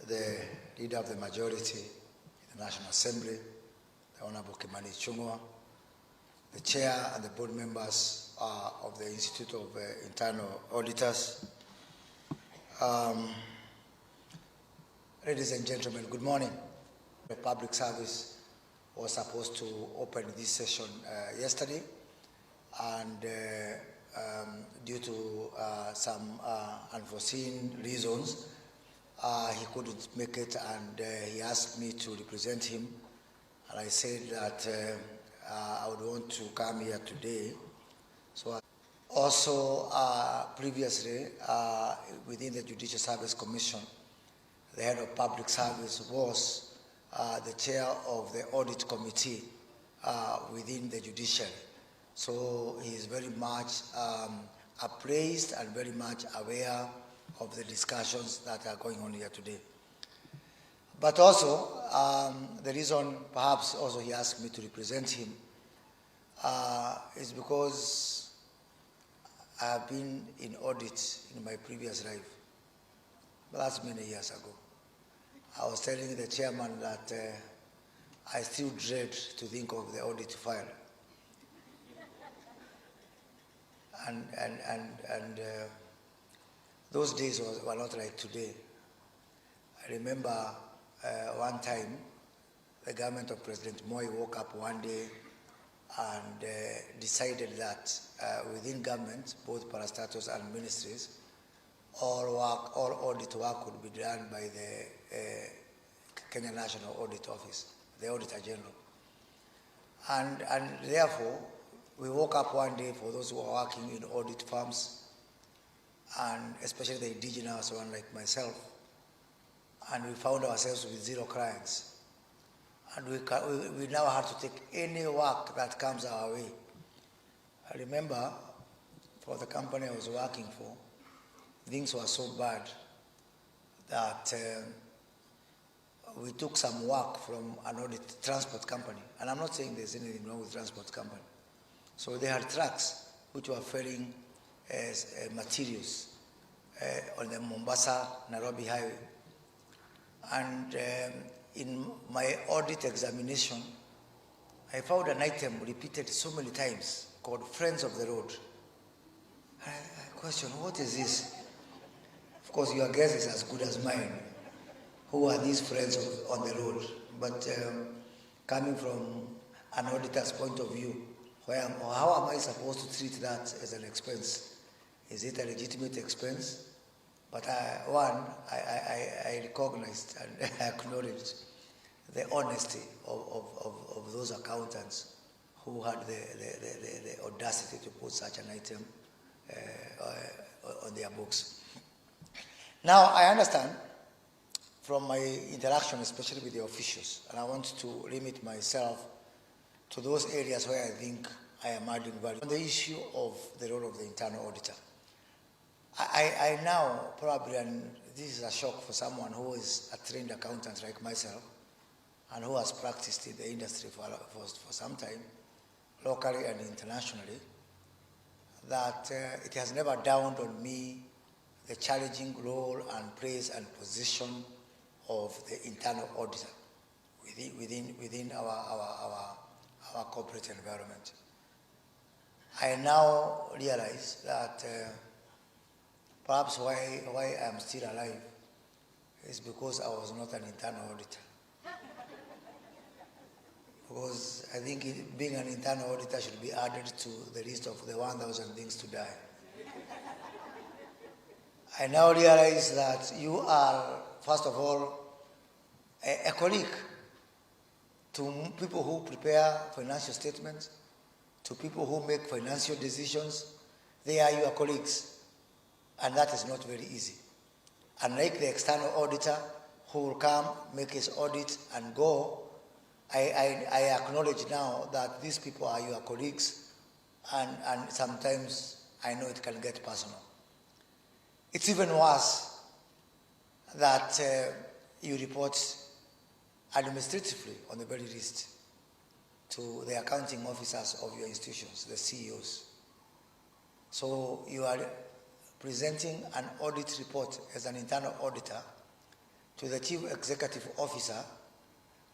the Leader of the Majority in the National Assembly, the Honorable Kimani Ichung'wah, the Chair and the board members of the Institute of Internal Auditors. Ladies and gentlemen, good morning. The public service was supposed to open this session yesterday, and due to some unforeseen reasons, he couldn't make it, and he asked me to represent him. And I said that I would want to come here today. So also previously within the Judicial Service Commission, the head of public service was the chair of the audit committee within the judiciary. So he is very much appraised and very much aware of the discussions that are going on here today. But also, the reason perhaps also he asked me to represent him is because I have been in audit in my previous life, but that's many years ago. I was telling the chairman that I still dread to think of the audit file. And those days were not like today. I remember one time the government of President Moi woke up one day and decided that within government, both parastatals and ministries, all audit work would be done by the Kenya National Audit Office, the Auditor General. And therefore, we woke up one day for those who are working in audit firms, and especially the indigenous one like myself, and we found ourselves with 0 clients. And we now had to take any work that comes our way. I remember for the company I was working for, things were so bad that we took some work from an audit transport company. And I'm not saying there's anything wrong with transport company. So they had trucks which were ferrying materials on the Mombasa-Nairobi highway. And in my audit examination, I found an item repeated so many times called Friends of the Road. I questioned, what is this? Of course, your guess is as good as mine. Who are these friends on the road? But coming from an auditor's point of view, how am I supposed to treat that as an expense? Is it a legitimate expense? But I recognized and acknowledged the honesty of those accountants who had the audacity to put such an item on their books. Now, I understand from my interaction, especially with the officials, and I want to limit myself to those areas where I think I am adding value. On the issue of the role of the internal auditor, I now probably, and this is a shock for someone who is a trained accountant like myself and who has practiced in the industry for some time, locally and internationally, that it has never dawned on me the challenging role and place and position of the internal auditor within our corporate environment. I now realize that perhaps why I'm still alive is because I was not an internal auditor. Because I think being an internal auditor should be added to the list of the 1,000 things to die. I now realize that you are, first of all, a colleague to people who prepare financial statements, to people who make financial decisions. They are your colleagues, and that is not very easy. Unlike the external auditor who will come, make his audit, and go, I acknowledge now that these people are your colleagues, and sometimes I know it can get personal. It's even worse that you report administratively, on the very least, to the accounting officers of your institutions, the CEOs. So you are presenting an audit report as an internal auditor to the Chief Executive Officer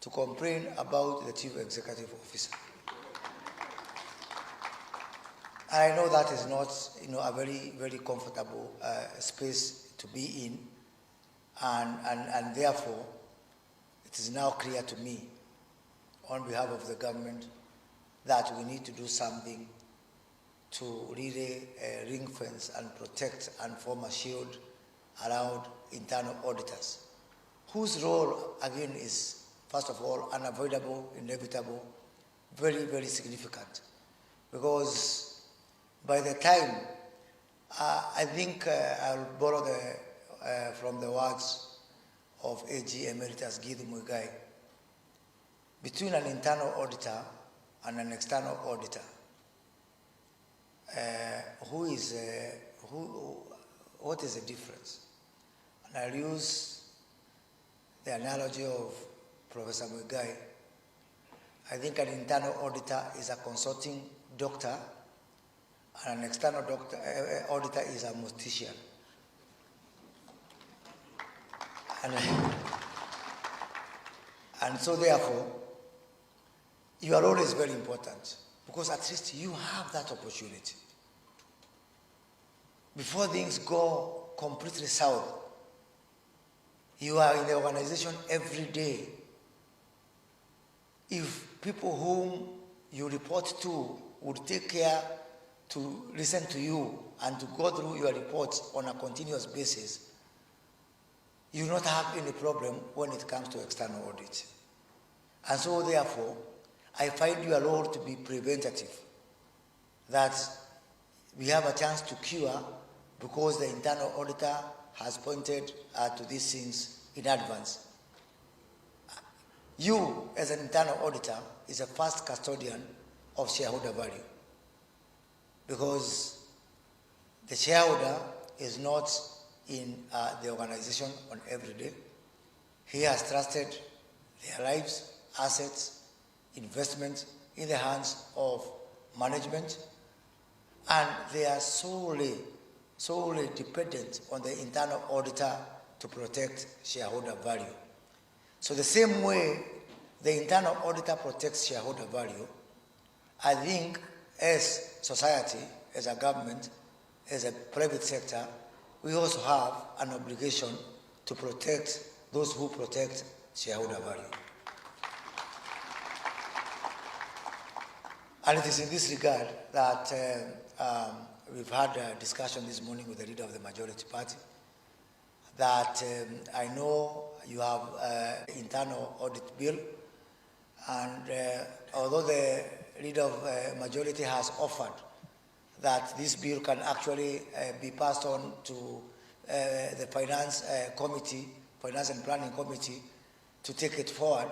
to complain about the Chief Executive Officer. I know that is not, a very, very comfortable space to be in, and therefore, it is now clear to me, on behalf of the government, that we need to do something to really ring fence and protect and form a shield around internal auditors, whose role, again, is, first of all, unavoidable, inevitable, very, very significant. Because by the time, I think I'll borrow from the words of AG Emeritus Githu Muigai, between an internal auditor and an external auditor, what is the difference? And I'll use the analogy of Professor Muigai. I think an internal auditor is a consulting doctor, and an external auditor is a mortician. And so therefore, your role is very important, because at least you have that opportunity. Before things go completely south, you are in the organization every day. If people whom you report to would take care to listen to you and to go through your reports on a continuous basis, you will not have any problem when it comes to external audit. And so therefore, I find your role to be preventative, that we have a chance to cure because the internal auditor has pointed to these things in advance. You, as an internal auditor, is a first custodian of shareholder value, because the shareholder is not in the organization on every day. He has trusted their lives, assets, investments in the hands of management, and they are solely dependent on the internal auditor to protect shareholder value. So the same way the internal auditor protects shareholder value, I think as society, as a government, as a private sector, we also have an obligation to protect those who protect shareholder value. And it is in this regard that we've had a discussion this morning with the leader of the majority party, that I know you have internal audit bill, and although the leader of majority has offered that this bill can actually be passed on to the finance committee, finance and planning committee, to take it forward,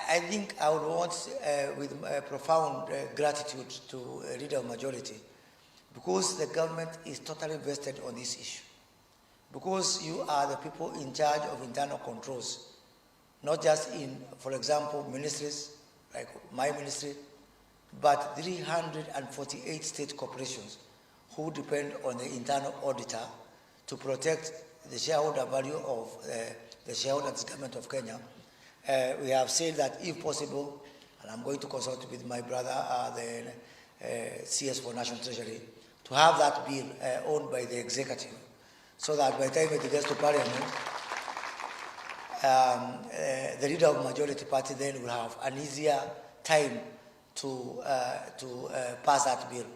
I think I would want, with profound gratitude to a leader of majority, because the government is totally vested on this issue. Because you are the people in charge of internal controls, not just in, for example, ministries, like my ministry, but 348 state corporations who depend on the internal auditor to protect the shareholder value of the shareholders government of Kenya. We have said that if possible, and I'm going to consult with my brother, the CS for National Treasury, to have that bill owned by the executive, so that by the time it gets to Parliament, the leader of majority party then will have an easier time to pass that bill.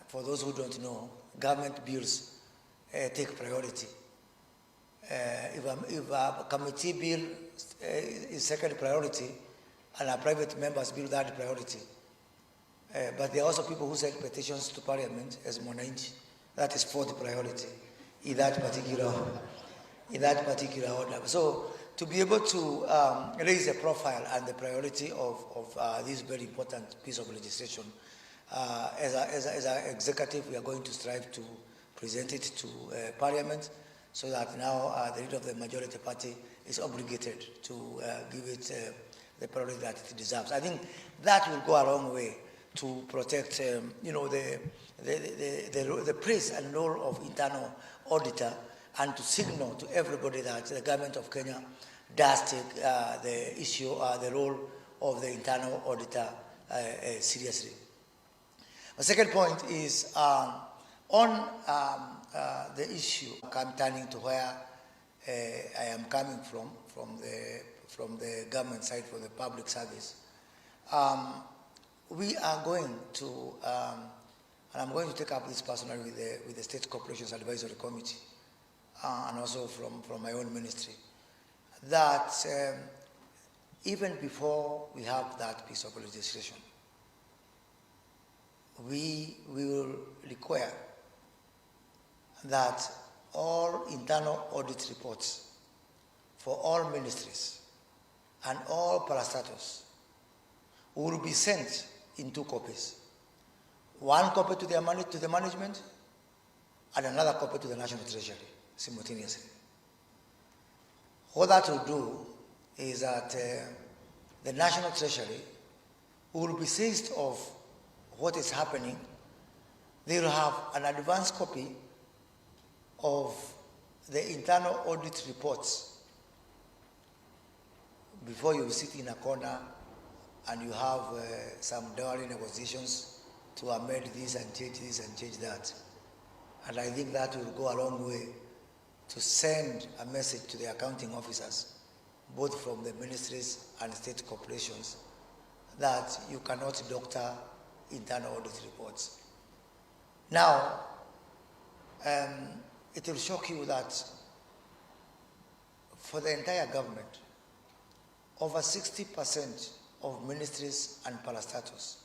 For those who don't know, government bills take priority. If a committee bill is second priority, and a private member's bill third priority, but there are also people who send petitions to Parliament as Monanchi. That is fourth priority in that particular order. So to be able to raise the profile and the priority of this very important piece of legislation, as an executive, we are going to strive to present it to Parliament, so that now the leader of the majority party is obligated to give it the priority that it deserves. I think that will go a long way to protect, the praise and role of internal auditor, and to signal to everybody that the government of Kenya does take the issue, the role of the internal auditor seriously. The second point is on the issue. I'm turning to where I am coming from the government side, from the public service. We are going to, and I'm going to take up this personally with the State Corporations Advisory Committee, and also from my own ministry, that even before we have that piece of legislation, we will require that all internal audit reports for all ministries and all parastatals will be sent in 2 copies. One copy to the management and another copy to the National Treasury simultaneously. What that will do is that the National Treasury will be seized of what is happening. They will have an advance copy of the internal audit reports before you sit in a corner and you have some dowry negotiations to amend this and change that. And I think that will go a long way to send a message to the accounting officers, both from the ministries and state corporations, that you cannot doctor internal audit reports. Now, it will shock you that for the entire government, over 60% of ministries and parastatals,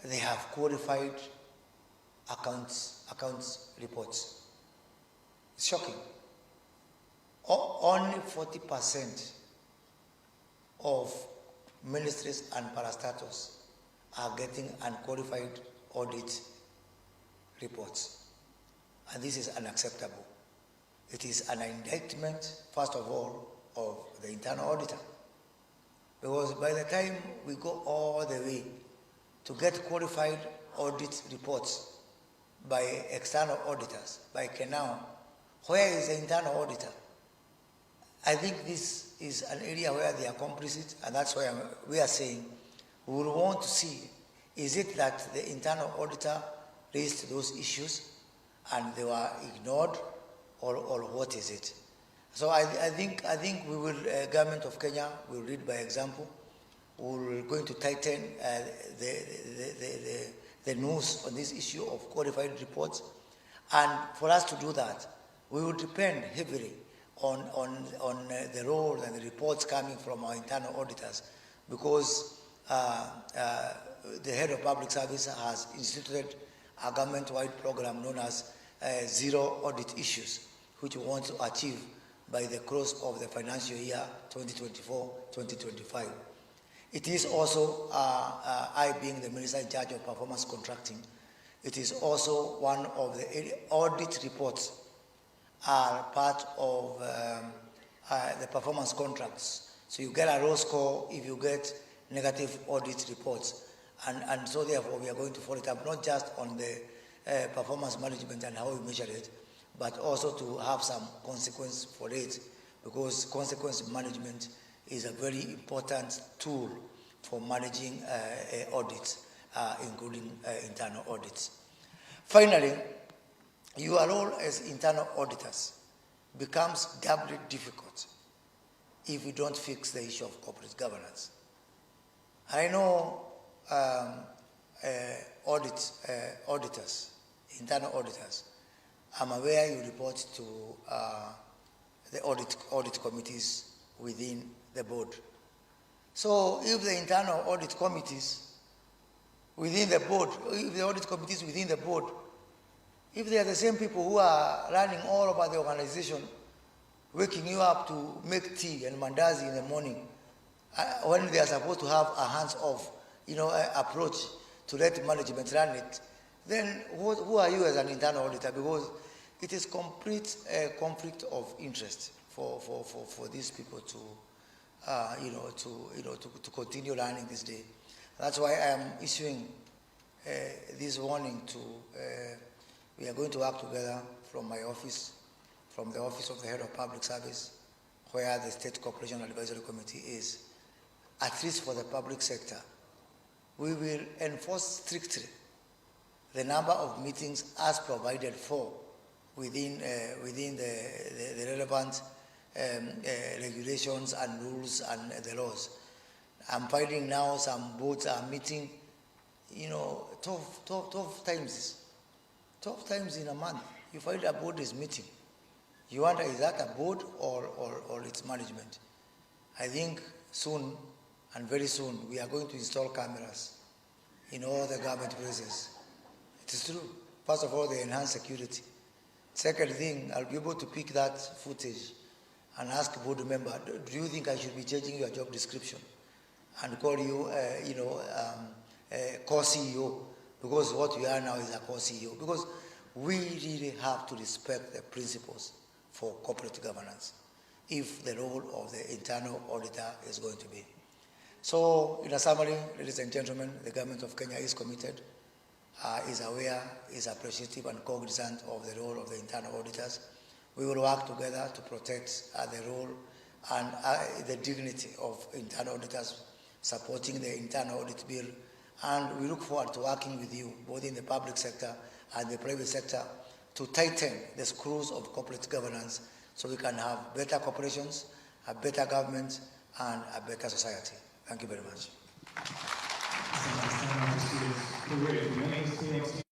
they have qualified accounts reports. It's shocking. Only 40% of ministries and parastatals are getting unqualified audit reports. And this is unacceptable. It is an indictment, first of all, of the internal auditor. Because by the time we go all the way to get qualified audit reports by external auditors, by Kenao, where is the internal auditor? I think this is an area where they are complicit, and that's why we are saying we will want to see, is it that the internal auditor raised those issues and they were ignored, or what is it? So I think we will, government of Kenya will lead by example. We're going to tighten the noose on this issue of qualified reports. And for us to do that, we will depend heavily on the role and the reports coming from our internal auditors, because the head of public service has instituted a government-wide program known as Zero Audit Issues, which we want to achieve by the close of the financial year 2024-2025. It is also, I being the Minister in charge of performance contracting, it is also one of the audit reports are part of the performance contracts. So you get a low score if you get negative audit reports. And so therefore we are going to follow it up, not just on the performance management and how we measure it, but also to have some consequence for it, because consequence management is a very important tool for managing audits, including internal audits. Finally, your role as internal auditors becomes doubly difficult if we don't fix the issue of corporate governance. I know auditors, internal auditors, I'm aware you report to the audit committees within the board. So if the internal audit committees within the board, if the audit committees within the board, if they are the same people who are running all over the organization, waking you up to make tea and mandazi in the morning, when they are supposed to have a hands-off, approach to let management run it, then who are you as an internal auditor? Because it is complete conflict of interest for these people to continue running this day. That's why I am issuing this warning to. We are going to work together from my office, from the Office of the Head of Public Service, where the State Corporation Advisory Committee is, at least for the public sector, we will enforce strictly the number of meetings as provided for within the relevant regulations and rules and the laws. I'm finding now some boards are meeting, 12 times in a month. You find a board is meeting. You wonder, is that a board or its management? I think soon, and very soon, we are going to install cameras in all the government places. It is true. First of all, they enhance security. Second thing, I'll be able to pick that footage and ask a board member, do you think I should be changing your job description and call you, co-CEO, because what we are now is a co-CEO, because we really have to respect the principles for corporate governance if the role of the internal auditor is going to be. So, in a summary, ladies and gentlemen, the government of Kenya is committed, is aware, is appreciative and cognizant of the role of the internal auditors. We will work together to protect the role and the dignity of internal auditors, supporting the internal audit bill, and we look forward to working with you, both in the public sector and the private sector, to tighten the screws of corporate governance so we can have better corporations, a better government, and a better society. Thank you very much.